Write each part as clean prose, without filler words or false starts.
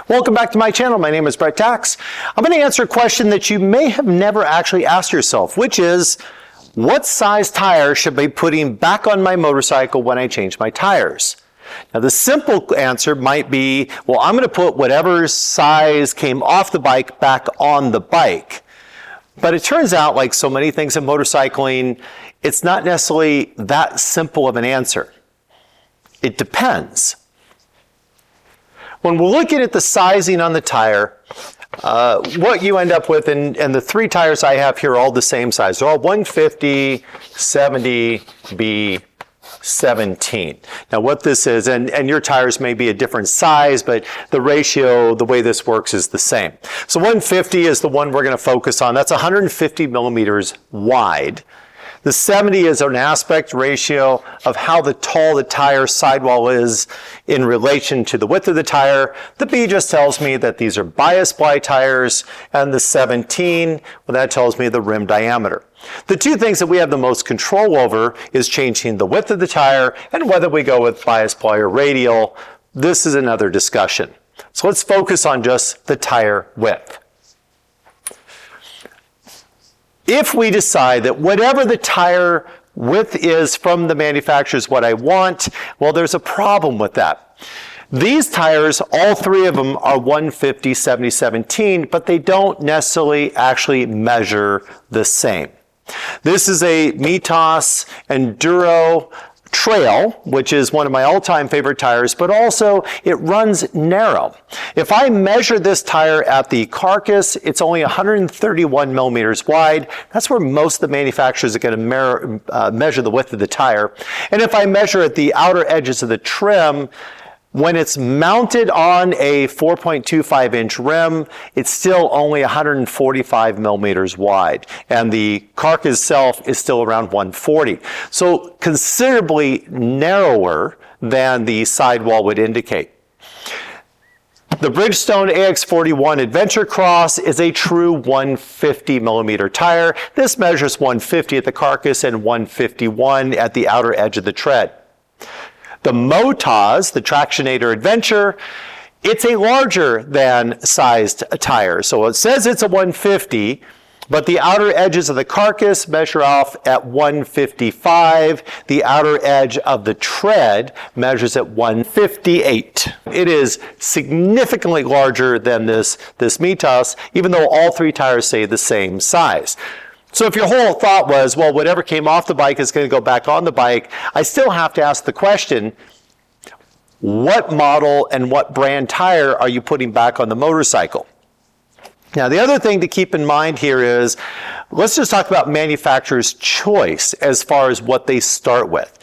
Welcome back to my channel. My name is Tkacs. I'm going to answer a question that you may have never actually asked yourself, which is, what size tire should I be putting back on my motorcycle when I change my tires? Now the simple answer might be, well, I'm going to put whatever size came off the bike back on the bike. But it turns out, like so many things in motorcycling, it's not necessarily that simple of an answer. It depends. When we're looking at the sizing on the tire, what you end up with, and the three tires I have here are all the same size. They're all 150, 70, B, 17. Now what this is, and your tires may be a different size, but the ratio, the way this works is the same. So 150 is the one we're going to focus on. That's 150 millimeters wide. The 70 is an aspect ratio of how tall the tire sidewall is in relation to the width of the tire. The B just tells me that these are bias ply tires, and the 17, well, that tells me the rim diameter. The two things that we have the most control over is changing the width of the tire and whether we go with bias ply or radial. This is another discussion. So let's focus on just the tire width. If we decide that whatever the tire width is from the manufacturer is what I want, well, there's a problem with that. These tires, all three of them are 150, 70, 17, but they don't necessarily actually measure the same. This is a Tkacs Enduro Trail, which is one of my all-time favorite tires, but also it runs narrow. If I measure this tire at the carcass, it's only 131 millimeters wide. That's where most of the manufacturers are going to measure the width of the tire. And if I measure at the outer edges of the trim, when it's mounted on a 4.25 inch rim, it's still only 145 millimeters wide. And the carcass itself is still around 140. So considerably narrower than the sidewall would indicate. The Bridgestone AX41 Adventure Cross is a true 150 millimeter tire. This measures 150 at the carcass and 151 at the outer edge of the tread. The Tkacs, the Tractionator Adventure, it's a larger than sized tire. So it says it's a 150, but the outer edges of the carcass measure off at 155. The outer edge of the tread measures at 158. It is significantly larger than this Tkacs, even though all three tires say the same size. So if your whole thought was, well, whatever came off the bike is going to go back on the bike, I still have to ask the question, what model and what brand tire are you putting back on the motorcycle? Now, the other thing to keep in mind here is, let's just talk about manufacturer's choice as far as what they start with.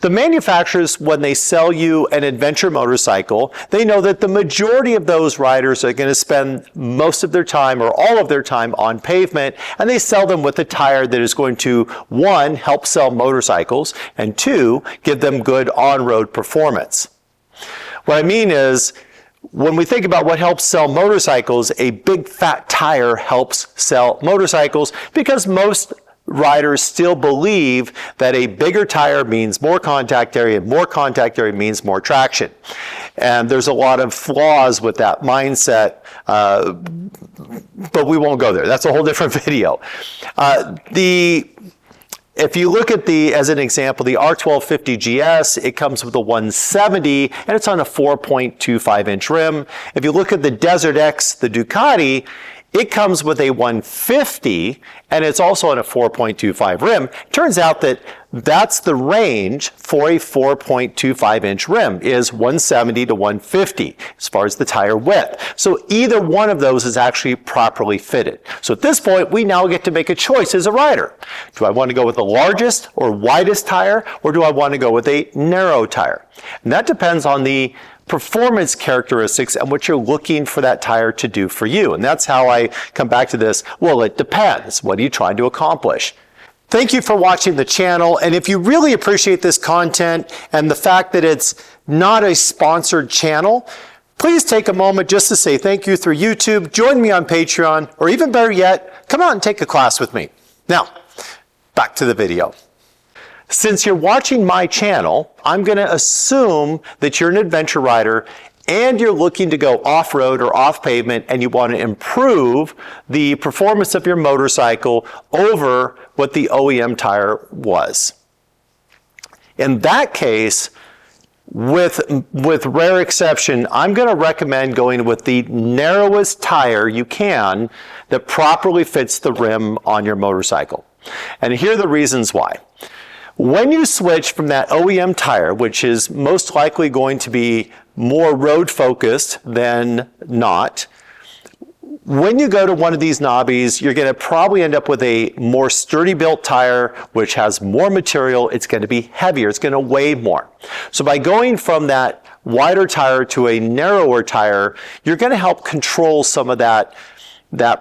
The manufacturers, when they sell you an adventure motorcycle, they know that the majority of those riders are going to spend most of their time or all of their time on pavement, and they sell them with a tire that is going to, one, help sell motorcycles, and two, give them good on-road performance. What I mean is, when we think about what helps sell motorcycles, a big fat tire helps sell motorcycles because most riders still believe that a bigger tire means more contact area, and more contact area means more traction. And there's a lot of flaws with that mindset, but we won't go there. That's a whole different video. If you look at as an example, the R1250 GS, it comes with a 170 and it's on a 4.25 inch rim. If you look at the Desert X, the Ducati, it comes with a 150 and it's also on a 4.25 rim. Turns out that that's the range for a 4.25 inch rim, is 170 to 150 as far as the tire width. So either one of those is actually properly fitted. So at this point, we now get to make a choice as a rider. Do I want to go with the largest or widest tire, or do I want to go with a narrow tire? And that depends on the performance characteristics and what you're looking for that tire to do for you. And that's how I come back to this. Well, it depends. What are you trying to accomplish? Thank you for watching the channel. And if you really appreciate this content and the fact that it's not a sponsored channel, please take a moment just to say thank you through YouTube, join me on Patreon, or even better yet, come out and take a class with me. Now, back to the video. Since you're watching my channel, I'm going to assume that you're an adventure rider and you're looking to go off-road or off-pavement and you want to improve the performance of your motorcycle over what the OEM tire was. In that case, with rare exception, I'm going to recommend going with the narrowest tire you can that properly fits the rim on your motorcycle. And here are the reasons why. When you switch from that OEM tire, which is most likely going to be more road focused than not, when you go to one of these knobbies, you're going to probably end up with a more sturdy built tire, which has more material. It's going to be heavier. It's going to weigh more. So by going from that wider tire to a narrower tire, you're going to help control some of that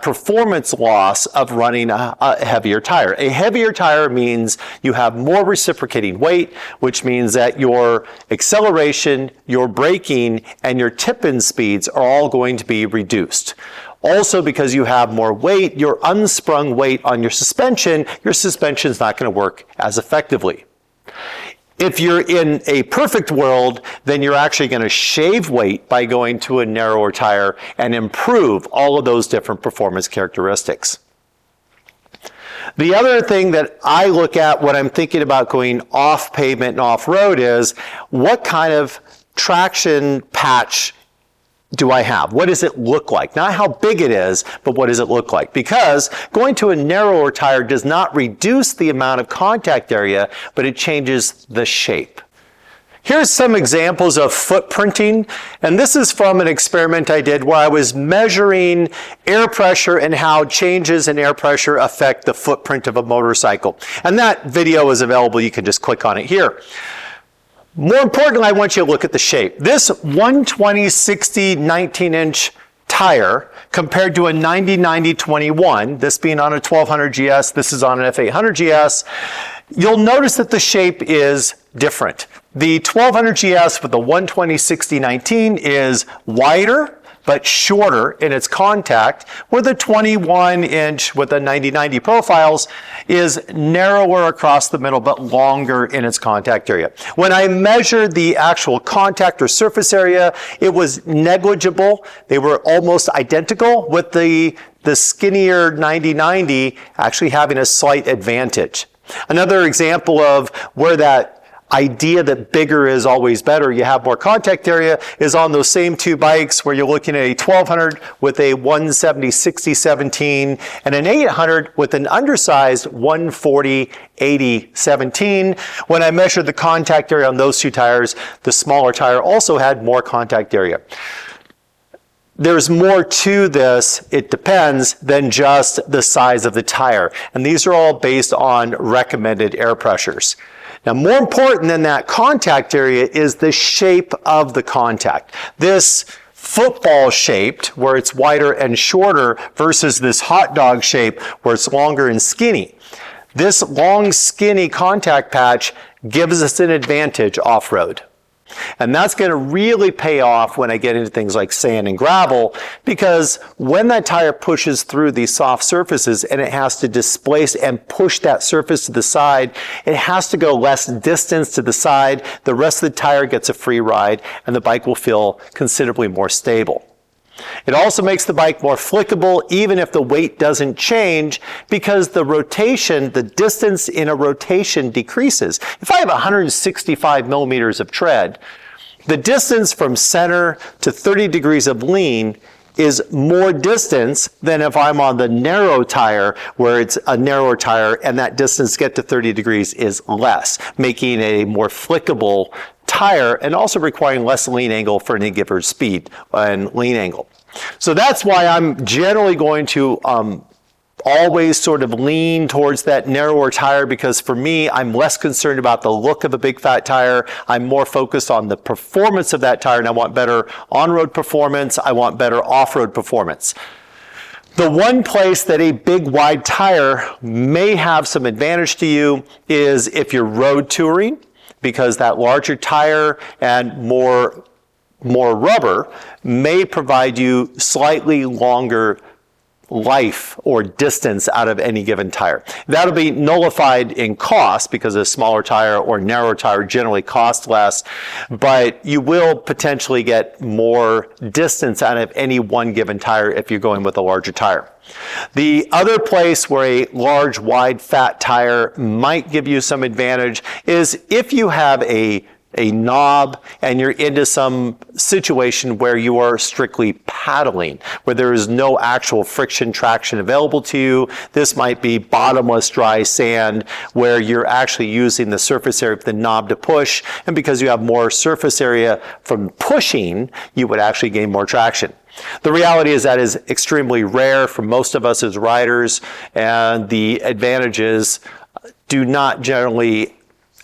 performance loss of running a heavier tire. A heavier tire means you have more reciprocating weight, which means that your acceleration, your braking, and your tip-in speeds are all going to be reduced. Also, because you have more weight, your unsprung weight on your suspension is not going to work as effectively. If you're in a perfect world, then you're actually going to shave weight by going to a narrower tire and improve all of those different performance characteristics. The other thing that I look at when I'm thinking about going off pavement and off road is what kind of traction patch do I have? What does it look like? Not how big it is, but what does it look like? Because going to a narrower tire does not reduce the amount of contact area, but it changes the shape. Here's some examples of footprinting, and this is from an experiment I did where I was measuring air pressure and how changes in air pressure affect the footprint of a motorcycle. And that video is available. You can just click on it here. More importantly, I want you to look at the shape. This 120/60 19-inch tire compared to a 90/90/21, this being on a 1200 GS, this is on an F800 GS, you'll notice that the shape is different. The 1200 GS with the 120/60 19 is wider but shorter in its contact, where the 21-inch with the 90/90 profiles is narrower across the middle but longer in its contact area. When I measured the actual contact or surface area, it was negligible. They were almost identical, with the skinnier 90/90 actually having a slight advantage. Another example of where that idea that bigger is always better, you have more contact area, is on those same two bikes where you're looking at a 1200 with a 170/60 17 and an 800 with an undersized 140/80 17. When I measured the contact area on those two tires, the smaller tire also had more contact area. There's more to this, it depends, than just the size of the tire. And these are all based on recommended air pressures. Now, more important than that contact area is the shape of the contact. This football shaped, where it's wider and shorter, versus this hot dog shape, where it's longer and skinny. This long, skinny contact patch gives us an advantage off-road. And that's going to really pay off when I get into things like sand and gravel, because when that tire pushes through these soft surfaces and it has to displace and push that surface to the side, it has to go less distance to the side. The rest of the tire gets a free ride and the bike will feel considerably more stable. It also makes the bike more flickable even if the weight doesn't change, because the rotation, the distance in a rotation decreases. If I have 165 millimeters of tread, the distance from center to 30 degrees of lean is more distance than if I'm on the narrow tire, where it's a narrower tire and that distance to get to 30 degrees is less, making a more flickable tire and also requiring less lean angle for any given speed and lean angle. So that's why I'm generally going to always sort of lean towards that narrower tire, because for me, I'm less concerned about the look of a big fat tire. I'm more focused on the performance of that tire, and I want better on-road performance. I want better off-road performance. The one place that a big wide tire may have some advantage to you is if you're road touring, because that larger tire and more rubber may provide you slightly longer life or distance out of any given tire. That'll be nullified in cost because a smaller tire or narrower tire generally cost less, but you will potentially get more distance out of any one given tire if you're going with a larger tire. The other place where a large, wide, fat tire might give you some advantage is if you have a knob and you're into some situation where you are strictly paddling, where there is no actual friction traction available to you. This might be bottomless dry sand where you're actually using the surface area of the knob to push, and because you have more surface area from pushing, you would actually gain more traction. The reality is that is extremely rare for most of us as riders, and the advantages do not generally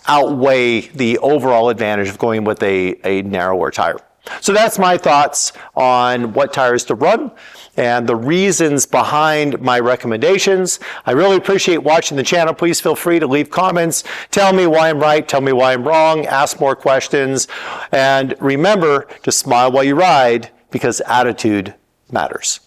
outweigh the overall advantage of going with a narrower tire. So that's my thoughts on what tires to run and the reasons behind my recommendations. I really appreciate watching the channel. Please feel free to leave comments. Tell me why I'm right, tell me why I'm wrong, ask more questions, and remember to smile while you ride because attitude matters.